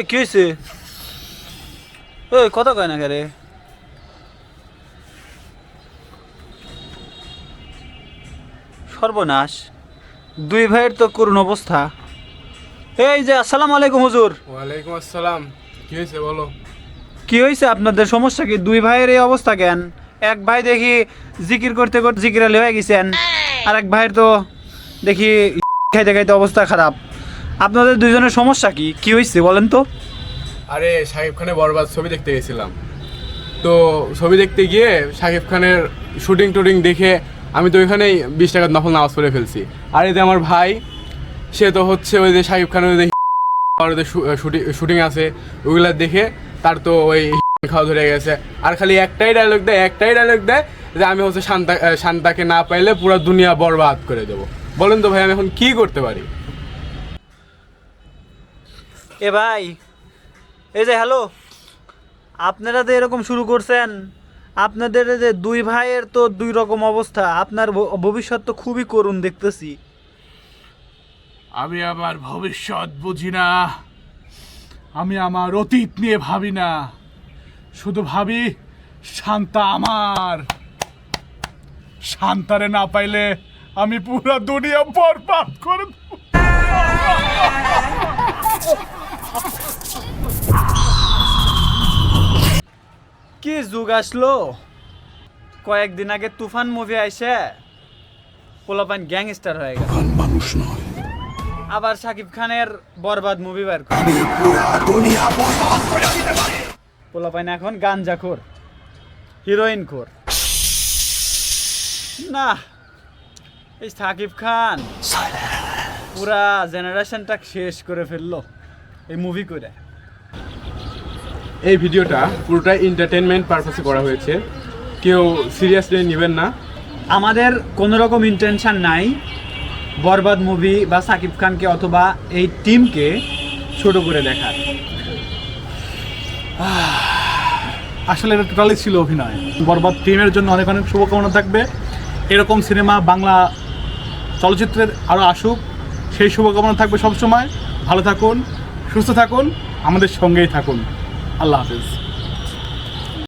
কি হয়েছে? কথা কয় না রে। সর্বনাশ, দুই ভাইয়ের তো করুণ অবস্থা। এই যে, আসসালামু আলাইকুম হুজুর। ওয়ালাইকুম আসসালাম। কি হয়েছে বলো? কি হয়েছে আপনাদের? সমস্যা কি? দুই ভাইয়ের এই অবস্থা কেন? এক ভাই দেখি জিকির করতে করতে জিকির আলী হয়ে গেছেন, আর এক ভাইয়ের তো দেখি খাইতে খাইতে অবস্থা খারাপ। আপনাদের দুইজনের সমস্যা কি? কি হয়েছে বলেন তো? আরে শাকিব খানের বরবাদ ছবি দেখতে গেছিলাম, তো ছবি দেখতে গিয়ে শাকিব খানের শুটিং টুটিং দেখে আমি তো ওইখানেই 20 টাকার নফল নামাজ পড়ে ফেলছি। আর এই যে আমার ভাই, সে তো হচ্ছে ওই যে শাকিব খানের যে শুটিং আছে ওইগুলা দেখে তার তো ওই খাওয়া ধরে গেছে। আর খালি একটাই ডায়লগ দেয় যে আমি হচ্ছে শান্তাকে না পাইলে পুরো দুনিয়া বরবাদ করে দেবো। বলেন তো ভাই, আমি এখন কি করতে পারি? এ ভাই, এই যে হ্যালো, আপনারা তো এরকম শুরু করছেন। আপনাদের যে দুই ভাইয়ের তো দুই রকম অবস্থা। আপনার ভবিষ্যৎ তো খুবই করুণ দেখতেছি। আমি আমার ভবিষ্যৎ বুঝি না, আমি আমার অতীত নিয়ে ভাবি না, শুধু ভাবি শান্তা আমার। শান্তারে না পাইলে আমি পুরো দুনিয়া বরবাদ করে দেব। কি যুগ আসলো! কয়েকদিন আগে তুফান মুভি আইসে পোলাপাইন গ্যাংস্টার হয়ে গেল। মানুষ নয়, আবার শাকিব খানের বরবাদ মুভি বের করে পোলাপাইন এখন গাঞ্জাখোর, হিরোইন খোর। না, এই শাকিব খান পুরা জেনারেশনটা শেষ করে ফেললো এই মুভি করে। এই ভিডিওটা পুরোটাই এন্টারটেনমেন্ট পারপাসে করা হয়েছে, কেউ সিরিয়াসলি নেবেন না। আমাদের কোনো রকম ইন্টেনশন নাই বরবাদ মুভি বা শাকিব খানকে অথবা এই টিমকে ছোট করে দেখার। আসলে এটা টোটালি ছিল অভিনয়। বরবাদ টিমের জন্য অনেক অনেক শুভকামনা থাকবে। এরকম সিনেমা বাংলা চলচ্চিত্রের আরও আসুক, সেই শুভকামনা থাকবে সবসময়। ভালো থাকুন, সুস্থ থাকুন, আমাদের সঙ্গেই থাকুন। আল্লাহ হাফেজ।